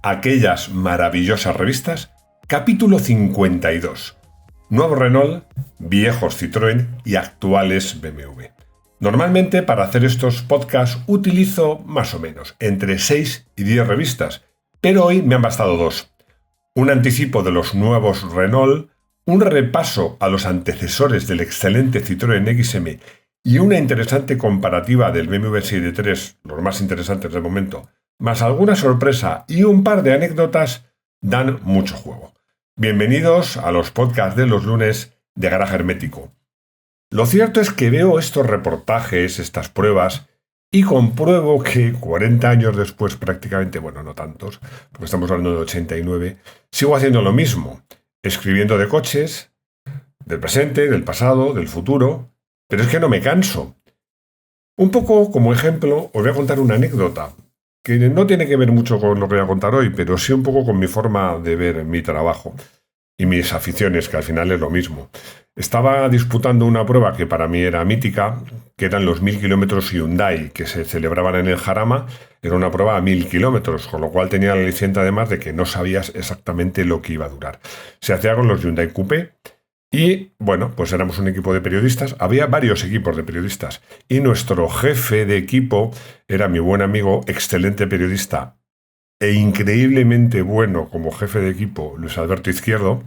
aquellas maravillosas revistas, capítulo 52. Nuevo Renault, viejos Citroën y actuales BMW. Normalmente para hacer estos podcasts utilizo más o menos entre 6 y 10 revistas, pero hoy me han bastado 2. Un anticipo de los nuevos Renault, un repaso a los antecesores del excelente Citroën XM y una interesante comparativa del BMW Serie 3, los más interesantes de momento, más alguna sorpresa y un par de anécdotas, dan mucho juego. Bienvenidos a los podcasts de los lunes de Garaje Hermético. Lo cierto es que veo estos reportajes, estas pruebas, y compruebo que 40 años después prácticamente, bueno, no tantos, porque estamos hablando de 89, sigo haciendo lo mismo, escribiendo de coches, del presente, del pasado, del futuro, pero es que no me canso. Un poco como ejemplo, os voy a contar una anécdota, que no tiene que ver mucho con lo que voy a contar hoy, pero sí un poco con mi forma de ver mi trabajo y mis aficiones, que al final es lo mismo. Estaba disputando una prueba que para mí era mítica, que eran los 1000 kilómetros Hyundai, que se celebraban en el Jarama. Era una prueba a 1000 kilómetros, con lo cual tenía la aliciente además de que no sabías exactamente lo que iba a durar. Se hacía con los Hyundai Coupé y, bueno, pues éramos un equipo de periodistas. Había varios equipos de periodistas y nuestro jefe de equipo era mi buen amigo, excelente periodista e increíblemente bueno como jefe de equipo, Luis Alberto Izquierdo,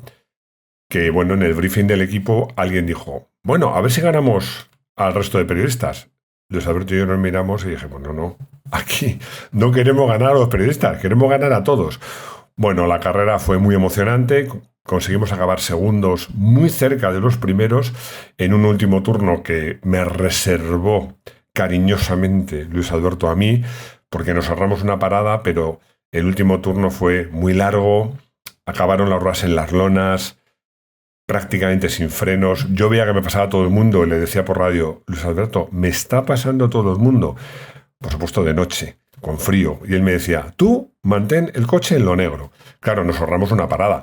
que bueno, en el briefing del equipo alguien dijo, bueno, a ver si ganamos al resto de periodistas. Luis Alberto y yo nos miramos y dijimos, no, aquí no queremos ganar a los periodistas, queremos ganar a todos. Bueno, la carrera fue muy emocionante, conseguimos acabar segundos muy cerca de los primeros en un último turno que me reservó cariñosamente Luis Alberto a mí, porque nos ahorramos una parada, pero el último turno fue muy largo, acabaron las ruedas en las lonas, prácticamente sin frenos. Yo veía que me pasaba todo el mundo y le decía por radio, Luis Alberto, me está pasando todo el mundo. Por supuesto de noche, con frío. Y él me decía, tú mantén el coche en lo negro. Claro, nos ahorramos una parada.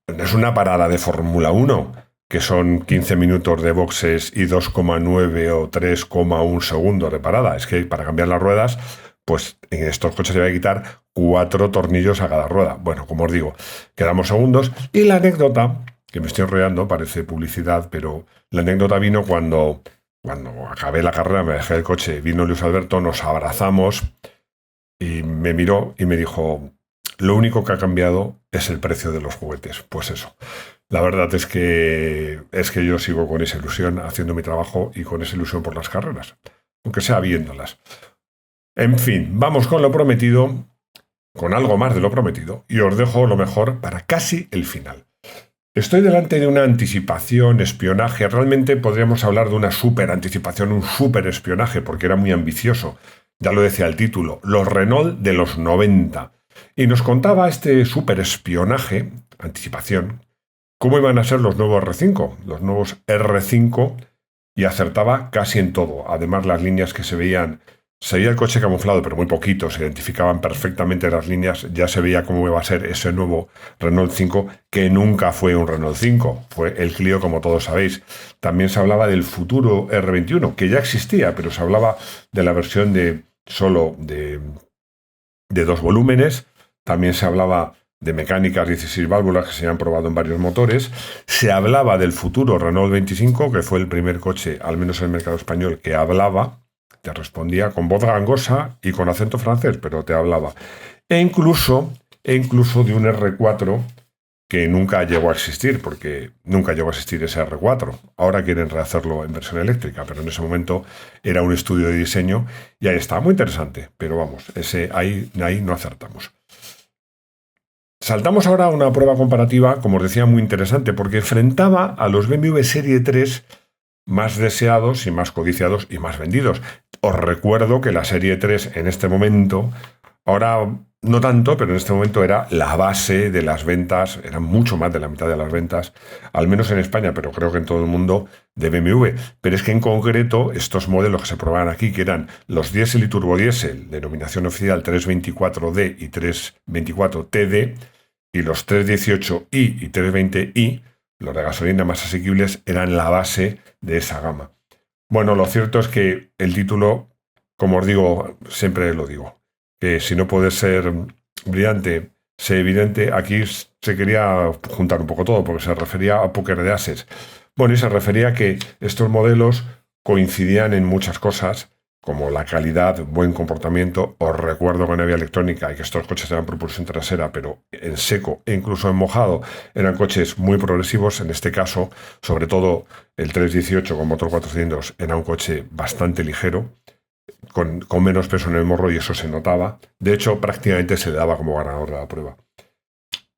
No es una parada de Fórmula 1, que son 15 minutos de boxes y 2,9 o 3,1 segundos de parada. Es que para cambiar las ruedas, pues en estos coches se va a quitar 4 tornillos a cada rueda. Bueno, como os digo, quedamos segundos. Y la anécdota, que me estoy enrollando, parece publicidad, pero la anécdota vino cuando acabé la carrera, me dejé el coche, vino Luis Alberto, nos abrazamos y me miró y me dijo, lo único que ha cambiado es el precio de los juguetes. Pues eso. La verdad es que yo sigo con esa ilusión haciendo mi trabajo y con esa ilusión por las carreras, aunque sea viéndolas. En fin, vamos con lo prometido, con algo más de lo prometido, y os dejo lo mejor para casi el final. Estoy delante de una anticipación, espionaje. Realmente podríamos hablar de una súper anticipación, un súper espionaje, porque era muy ambicioso. Ya lo decía el título, los Renault de los 90. Y nos contaba este súper espionaje, anticipación, cómo iban a ser los nuevos R5, los nuevos R5, y acertaba casi en todo. Además, las líneas que se veía el coche camuflado, pero muy poquito, se identificaban perfectamente las líneas, ya se veía cómo iba a ser ese nuevo Renault 5, que nunca fue un Renault 5, fue el Clio, como todos sabéis. También se hablaba del futuro R21, que ya existía, pero se hablaba de la versión de 2 volúmenes. También se hablaba de mecánicas 16 válvulas que se habían probado en varios motores. Se hablaba del futuro Renault 25, que fue el primer coche, al menos en el mercado español, que hablaba, te respondía con voz gangosa y con acento francés, pero te hablaba. E incluso de un R4 que nunca llegó a existir, porque nunca llegó a existir ese R4. Ahora quieren rehacerlo en versión eléctrica, pero en ese momento era un estudio de diseño y ahí está, muy interesante. Pero vamos, ahí no acertamos. Saltamos ahora a una prueba comparativa, como os decía, muy interesante, porque enfrentaba a los BMW Serie 3 más deseados y más codiciados y más vendidos. Os recuerdo que la Serie 3 en este momento, ahora no tanto, pero en este momento era la base de las ventas, era mucho más de la mitad de las ventas, al menos en España, pero creo que en todo el mundo, de BMW. Pero es que en concreto estos modelos que se probaban aquí, que eran los diésel y turbodiesel, denominación oficial 324D y 324TD, y los 318i y 320i, los de gasolina más asequibles, eran la base de esa gama. Bueno, lo cierto es que el título, como os digo, siempre lo digo, que si no puede ser brillante, sé evidente, aquí se quería juntar un poco todo porque se refería a póker de ases. Bueno, y se refería a que estos modelos coincidían en muchas cosas, como la calidad, buen comportamiento. Os recuerdo que no había electrónica y que estos coches eran propulsión trasera, pero en seco e incluso en mojado eran coches muy progresivos. En este caso, sobre todo el 318 con motor 4 cilindros era un coche bastante ligero, con menos peso en el morro, y eso se notaba. De hecho, prácticamente se le daba como ganador de la prueba.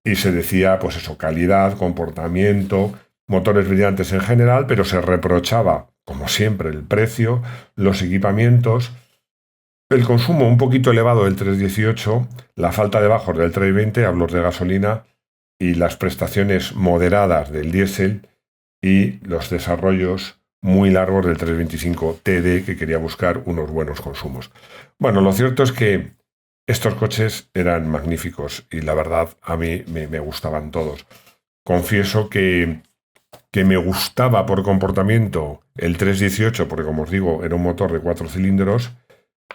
Y se decía, pues eso, calidad, comportamiento, motores brillantes en general, pero se reprochaba, como siempre, el precio, los equipamientos, el consumo un poquito elevado del 318, la falta de bajos del 320, hablo de gasolina, y las prestaciones moderadas del diésel y los desarrollos muy largos del 325 TD, que quería buscar unos buenos consumos. Bueno, lo cierto es que estos coches eran magníficos y la verdad a mí me gustaban todos. Confieso que me gustaba por comportamiento el 318, porque como os digo, era un motor de 4 cilindros,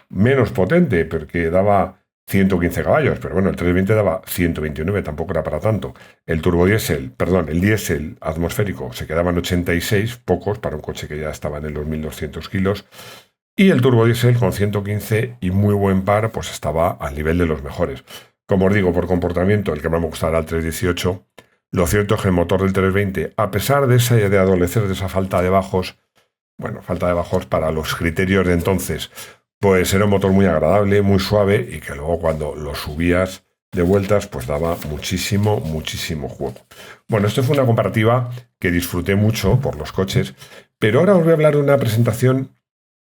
menos potente, porque daba 115 caballos, pero bueno, el 320 daba 129, tampoco era para tanto. El turbodiesel, perdón, el diésel atmosférico se quedaba en 86, pocos para un coche que ya estaba en los 1200 kilos. Y el turbodiesel con 115 y muy buen par, pues estaba al nivel de los mejores. Como os digo, por comportamiento, el que más me gustaba era el 318. Lo cierto es que el motor del 320, a pesar de adolecer de esa falta de bajos, bueno, falta de bajos para los criterios de entonces, pues era un motor muy agradable, muy suave, y que luego cuando lo subías de vueltas, pues daba muchísimo, muchísimo juego. Bueno, esto fue una comparativa que disfruté mucho por los coches, pero ahora os voy a hablar de una presentación.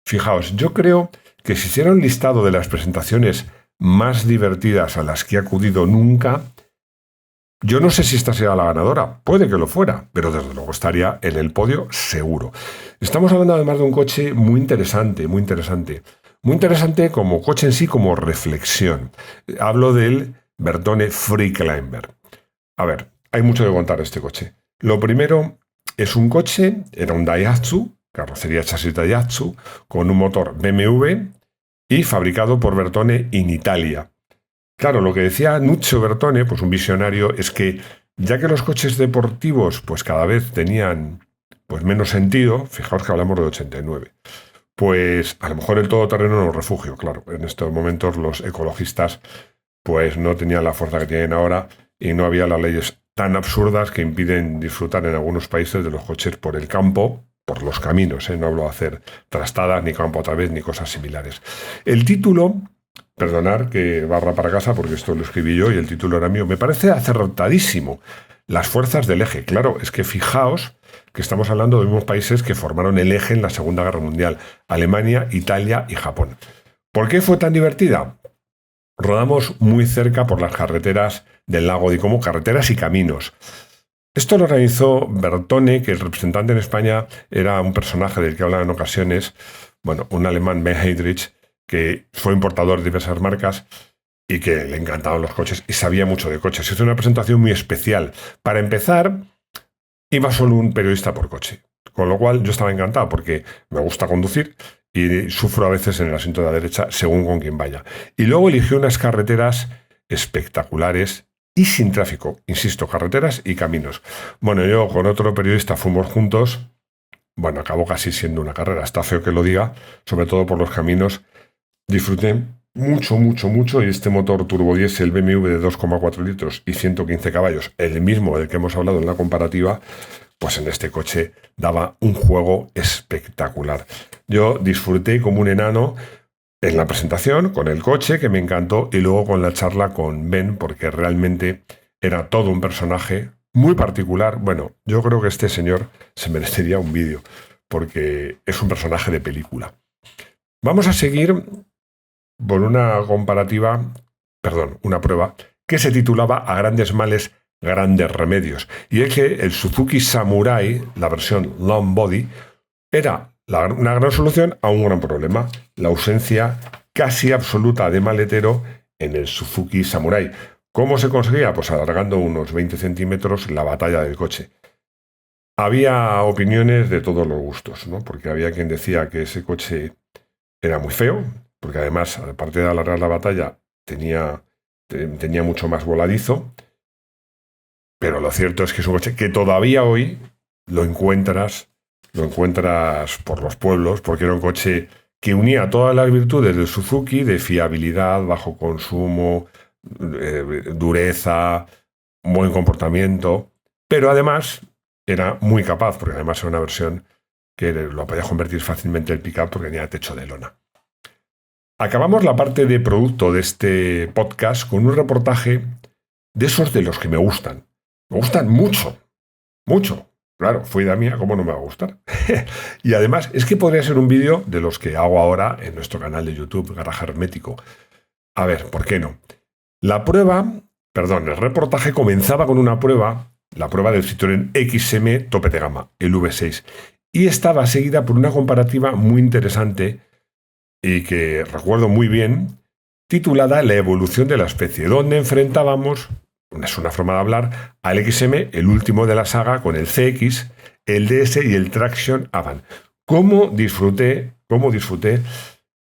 Fijaos, yo creo que si hiciera un listado de las presentaciones más divertidas a las que he acudido nunca, yo no sé si esta será la ganadora, puede que lo fuera, pero desde luego estaría en el podio seguro. Estamos hablando además de un coche muy interesante, muy interesante. Muy interesante como coche en sí, como reflexión. Hablo del Bertone Freeclimber. A ver, hay mucho que contar de este coche. Lo primero, es un coche, era un Daihatsu, carrocería chasis Daihatsu, con un motor BMW y fabricado por Bertone en Italia. Claro, lo que decía Nuccio Bertone, pues un visionario, es que ya que los coches deportivos pues cada vez tenían pues menos sentido, fijaos que hablamos de 89, pues a lo mejor el todoterreno no es refugio, claro. En estos momentos los ecologistas pues no tenían la fuerza que tienen ahora y no había las leyes tan absurdas que impiden disfrutar en algunos países de los coches por el campo, por los caminos, no hablo de hacer trastadas, ni campo a través, ni cosas similares. El título, perdonar que barra para casa porque esto lo escribí yo y el título era mío, me parece acertadísimo. Las fuerzas del eje. Claro, es que fijaos que estamos hablando de los mismos países que formaron el eje en la Segunda Guerra Mundial: Alemania, Italia y Japón. ¿Por qué fue tan divertida? Rodamos muy cerca por las carreteras del lago de Como, carreteras y caminos. Esto lo organizó Bertone, que el representante en España era un personaje del que hablaba en ocasiones, bueno, un alemán, Ben Heydrich, que fue importador de diversas marcas y que le encantaban los coches y sabía mucho de coches. Hizo una presentación muy especial. Para empezar, iba solo un periodista por coche, con lo cual yo estaba encantado porque me gusta conducir y sufro a veces en el asiento de la derecha según con quién vaya. Y luego eligió unas carreteras espectaculares y sin tráfico, insisto, carreteras y caminos. Bueno, yo con otro periodista fuimos juntos. Bueno, acabó casi siendo una carrera, está feo que lo diga, sobre todo por los caminos. Disfruté mucho, mucho, mucho, y este motor turbodiesel BMW de 2,4 litros y 115 caballos, el mismo del que hemos hablado en la comparativa, pues en este coche daba un juego espectacular. Yo disfruté como un enano en la presentación, con el coche, que me encantó, y luego con la charla con Ben, porque realmente era todo un personaje muy particular. Bueno, yo creo que este señor se merecería un vídeo, porque es un personaje de película. Vamos a seguir por una una prueba que se titulaba A grandes males, grandes remedios. Y es que el Suzuki Samurai, la versión long body, era una gran solución a un gran problema: la ausencia casi absoluta de maletero en el Suzuki Samurai. ¿Cómo se conseguía? Pues alargando unos 20 centímetros la batalla del coche. Había opiniones de todos los gustos, ¿no? Porque había quien decía que ese coche era muy feo, porque además, aparte de alargar la batalla, tenía tenía mucho más voladizo, pero lo cierto es que es un coche que todavía hoy lo encuentras por los pueblos, porque era un coche que unía todas las virtudes del Suzuki, de fiabilidad, bajo consumo, dureza, buen comportamiento, pero además era muy capaz, porque además era una versión que lo podía convertir fácilmente el pick-up porque tenía techo de lona. Acabamos la parte de producto de este podcast con un reportaje de esos de los que me gustan. Me gustan mucho, mucho. Claro, fue idea mía, ¿cómo no me va a gustar? Y además, es que podría ser un vídeo de los que hago ahora en nuestro canal de YouTube, Garaje Hermético. A ver, ¿por qué no? El reportaje comenzaba con una prueba, la prueba del Citroën XM tope de gama, el V6, y estaba seguida por una comparativa muy interesante y que recuerdo muy bien, titulada La evolución de la especie, donde enfrentábamos, es una forma de hablar, al XM, el último de la saga, con el CX, el DS y el Traction Avant. ¿Cómo disfruté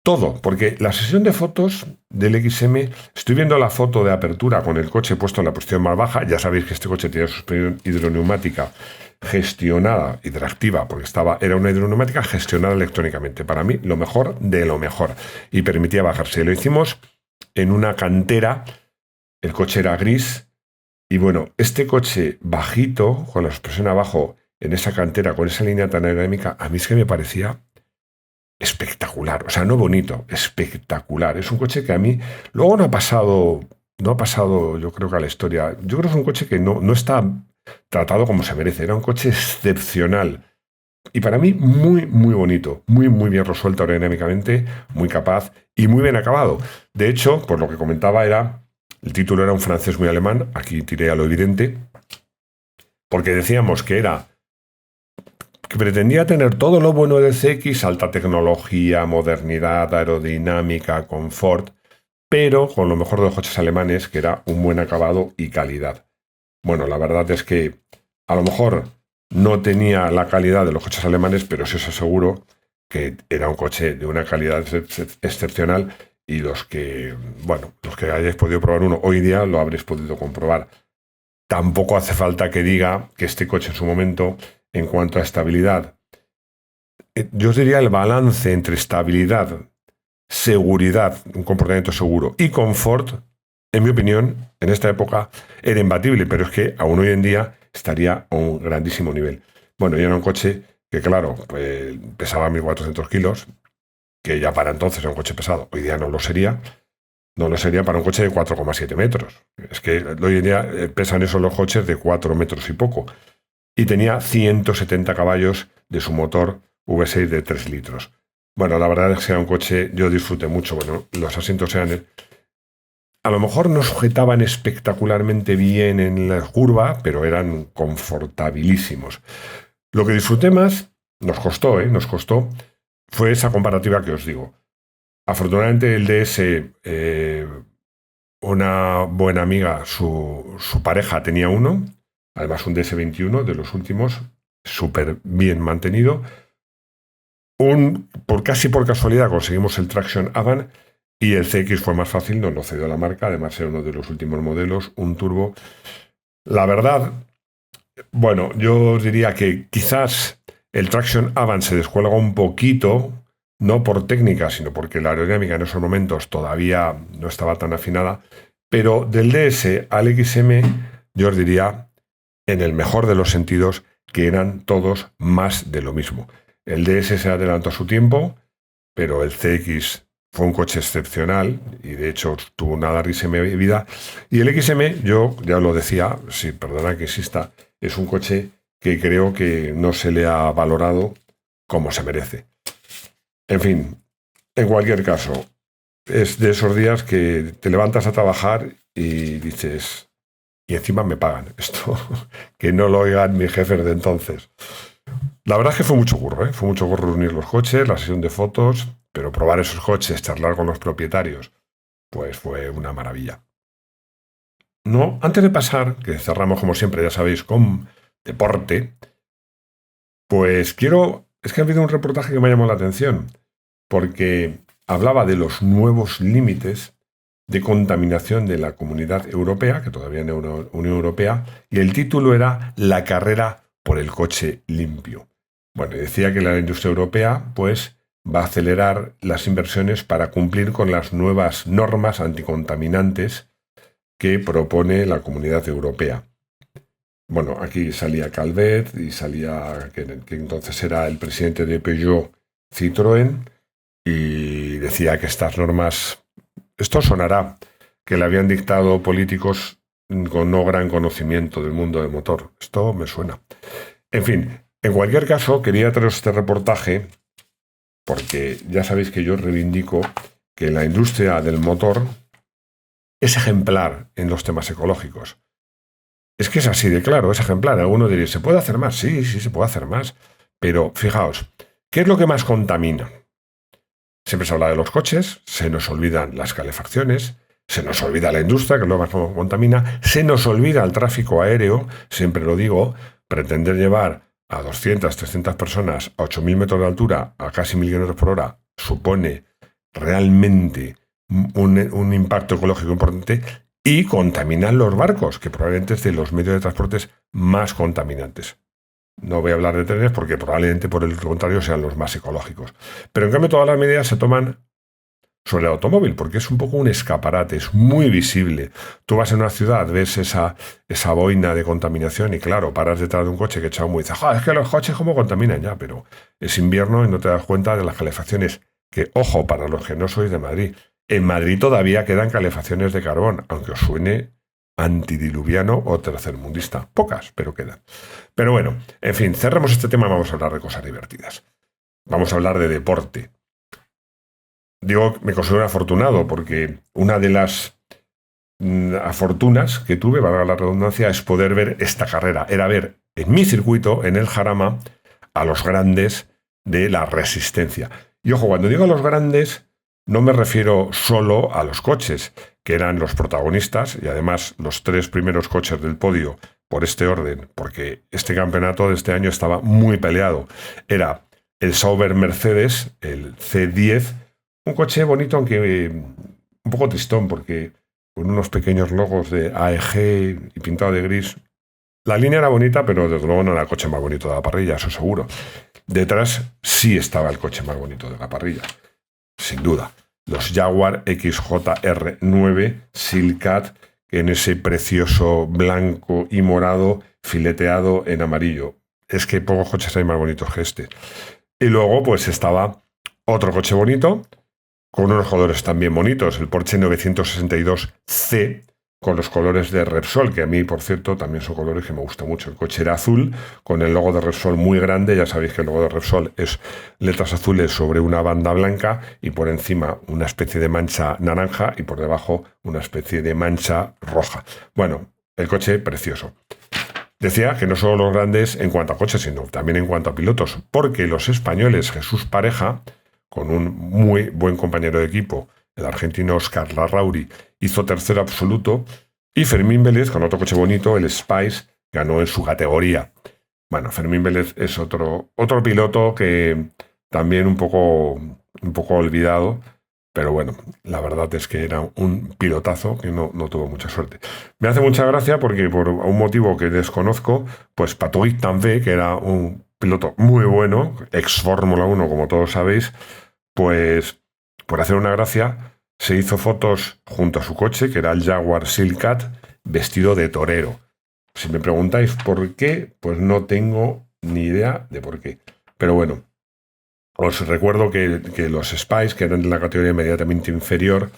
todo? Porque la sesión de fotos del XM, estoy viendo la foto de apertura con el coche puesto en la posición más baja. Ya sabéis que este coche tiene suspensión hidroneumática gestionada, hidractiva, porque era una hidroneumática gestionada electrónicamente. Para mí, lo mejor de lo mejor. Y permitía bajarse. Lo hicimos en una cantera, el coche era gris, y bueno, este coche bajito, con la suspensión abajo, en esa cantera, con esa línea tan aerodinámica, a mí es que me parecía espectacular. O sea, no bonito, espectacular. Es un coche que a mí luego no ha pasado, yo creo que a la historia. Yo creo que es un coche que no está tratado como se merece. Era un coche excepcional. Y para mí muy, muy bonito, muy, muy bien resuelto aerodinámicamente, muy capaz y muy bien acabado. De hecho, por lo que comentaba, el título era un francés muy alemán, aquí tiré a lo evidente, porque decíamos que pretendía tener todo lo bueno del CX, alta tecnología, modernidad, aerodinámica, confort, pero con lo mejor de los coches alemanes, que era un buen acabado y calidad. Bueno, la verdad es que a lo mejor no tenía la calidad de los coches alemanes, pero sí os aseguro que era un coche de una calidad excepcional, y los que hayáis podido probar uno hoy día lo habréis podido comprobar. Tampoco hace falta que diga que este coche en su momento, en cuanto a estabilidad, yo os diría el balance entre estabilidad, seguridad, un comportamiento seguro y confort, en mi opinión, en esta época era imbatible, pero es que aún hoy en día estaría a un grandísimo nivel. Bueno, y era un coche que, claro, pues, pesaba 1.400 kilos, que ya para entonces era un coche pesado. Hoy día no lo sería. No lo sería para un coche de 4,7 metros. Es que hoy en día pesan eso los coches de 4 metros y poco. Y tenía 170 caballos de su motor V6 de 3 litros. Bueno, la verdad es que era un coche, yo disfruté mucho. Bueno, los asientos a lo mejor no sujetaban espectacularmente bien en la curva, pero eran confortabilísimos. Lo que disfruté más, nos costó, fue esa comparativa que os digo. Afortunadamente el DS, una buena amiga, su pareja tenía uno, además un DS21 de los últimos, súper bien mantenido. Casi por casualidad conseguimos el Traction Avant, y el CX fue más fácil, nos lo cedió la marca, además era uno de los últimos modelos, un turbo. La verdad, bueno, yo os diría que quizás el Traction Avant se descuelga un poquito, no por técnica, sino porque la aerodinámica en esos momentos todavía no estaba tan afinada, pero del DS al XM yo os diría, en el mejor de los sentidos, que eran todos más de lo mismo. El DS se adelantó a su tiempo, pero el CX fue un coche excepcional y de hecho tuvo una larguísima vida. Y el XM, yo ya lo decía, sí, perdona que insista, es un coche que creo que no se le ha valorado como se merece. En fin, en cualquier caso, es de esos días que te levantas a trabajar y dices, y encima me pagan esto, que no lo oigan mis jefes de entonces. La verdad es que fue mucho curro, fue mucho curro reunir los coches, la sesión de fotos, pero probar esos coches, charlar con los propietarios, pues fue una maravilla. No, antes de pasar, que cerramos como siempre, ya sabéis, con deporte, pues es que ha habido un reportaje que me ha llamado la atención, porque hablaba de los nuevos límites de contaminación de la Comunidad Europea, que todavía no era Unión Europea, y el título era La carrera por el coche limpio. Bueno, y decía que la industria europea pues va a acelerar las inversiones para cumplir con las nuevas normas anticontaminantes que propone la Comunidad Europea. Bueno, aquí salía Calvet y salía, que entonces era el presidente de Peugeot Citroën, y decía que estas normas, esto sonará, que le habían dictado políticos con no gran conocimiento del mundo del motor. Esto me suena. En fin, en cualquier caso, quería traeros este reportaje porque ya sabéis que yo reivindico que la industria del motor es ejemplar en los temas ecológicos. Es que es así de claro, es ejemplar. Alguno diría, ¿se puede hacer más? Sí, sí, se puede hacer más. Pero fijaos, ¿qué es lo que más contamina? Siempre se habla de los coches, se nos olvidan las calefacciones, se nos olvida la industria, que es lo más contamina, se nos olvida el tráfico aéreo, siempre lo digo, pretender llevar a 200, 300 personas a 8.000 metros de altura, a casi 1.000 km por hora, supone realmente un impacto ecológico importante, y contaminan los barcos, que probablemente es de los medios de transporte más contaminantes. No voy a hablar de trenes porque probablemente por el contrario sean los más ecológicos. Pero en cambio todas las medidas se toman sobre el automóvil, porque es un poco un escaparate, es muy visible. Tú vas en una ciudad, ves esa boina de contaminación y claro, paras detrás de un coche que echa humo y dices, es que los coches cómo contaminan ya, pero es invierno y no te das cuenta de las calefacciones. Que, ojo, para los que no sois de Madrid, en Madrid todavía quedan calefacciones de carbón, aunque os suene antidiluviano o tercermundista. Pocas, pero quedan. Pero bueno, en fin, cerremos este tema y vamos a hablar de cosas divertidas. Vamos a hablar de deporte. Digo, me considero afortunado porque una de las fortunas que tuve, valga la redundancia, es poder ver esta carrera. Era ver en mi circuito, en el Jarama, a los grandes de la resistencia. Y ojo, cuando digo a los grandes, no me refiero solo a los coches, que eran los protagonistas, y además los 3 primeros coches del podio, por este orden, porque este campeonato de este año estaba muy peleado. Era el Sauber Mercedes, el C10, un coche bonito, aunque un poco tristón, porque con unos pequeños logos de AEG y pintado de gris. La línea era bonita, pero desde luego no era el coche más bonito de la parrilla, eso seguro. Detrás sí estaba el coche más bonito de la parrilla, sin duda. Los Jaguar XJR9 Silcat, en ese precioso blanco y morado fileteado en amarillo. Es que pocos coches hay más bonitos que este. Y luego pues estaba otro coche bonito, con unos colores también bonitos, el Porsche 962C, con los colores de Repsol, que a mí, por cierto, también son colores que me gustan mucho. El coche era azul, con el logo de Repsol muy grande. Ya sabéis que el logo de Repsol es letras azules sobre una banda blanca y por encima una especie de mancha naranja y por debajo una especie de mancha roja. Bueno, el coche precioso. Decía que no solo los grandes en cuanto a coches, sino también en cuanto a pilotos, porque los españoles Jesús Pareja, con un muy buen compañero de equipo, el argentino Oscar Larrauri, hizo tercero absoluto, y Fermín Vélez, con otro coche bonito, el Spice, ganó en su categoría. Bueno, Fermín Vélez es otro piloto que también un poco olvidado, pero bueno, la verdad es que era un pilotazo que no tuvo mucha suerte. Me hace mucha gracia porque por un motivo que desconozco, pues Patrick Tambay, que era un piloto muy bueno, ex Fórmula 1 como todos sabéis, pues por hacer una gracia se hizo fotos junto a su coche, que era el Jaguar Silcat, vestido de torero. Si me preguntáis por qué, pues no tengo ni idea de por qué. Pero bueno, os recuerdo que los Spice, que eran de la categoría inmediatamente inferior,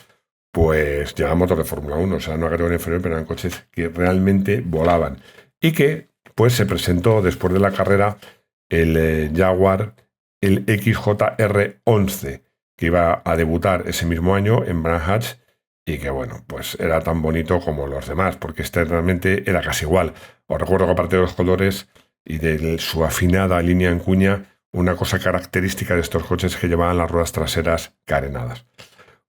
pues llevaban motor de Fórmula 1, o sea, no categoría inferior, pero eran coches que realmente volaban. Y que, pues, se presentó después de la carrera el Jaguar, el XJR11, que iba a debutar ese mismo año en Brands Hatch, y que, bueno, pues era tan bonito como los demás, porque este realmente era casi igual. Os recuerdo que aparte de los colores y de su afinada línea en cuña, una cosa característica de estos coches es que llevaban las ruedas traseras carenadas.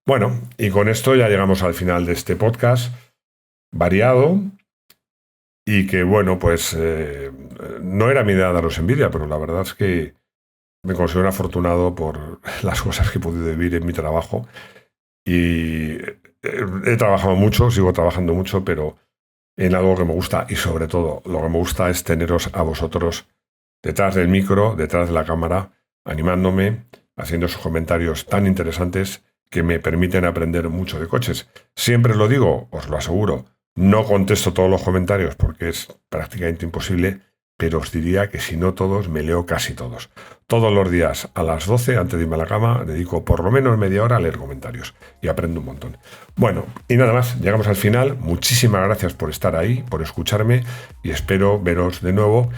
Bueno, y con esto ya llegamos al final de este podcast variado y que, bueno, pues no era mi idea daros envidia, pero la verdad es que me considero afortunado por las cosas que he podido vivir en mi trabajo y he trabajado mucho, sigo trabajando mucho, pero en algo que me gusta, y sobre todo lo que me gusta es teneros a vosotros detrás del micro, detrás de la cámara, animándome, haciendo esos comentarios tan interesantes que me permiten aprender mucho de coches. Siempre os lo digo, os lo aseguro, no contesto todos los comentarios porque es prácticamente imposible, pero os diría que si no todos, me leo casi todos. Todos los días a las 12, antes de irme a la cama, dedico por lo menos media hora a leer comentarios y aprendo un montón. Bueno, y nada más, llegamos al final. Muchísimas gracias por estar ahí, por escucharme, y espero veros de nuevo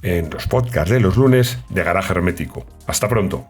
en los podcasts de los lunes de Garaje Hermético. Hasta pronto.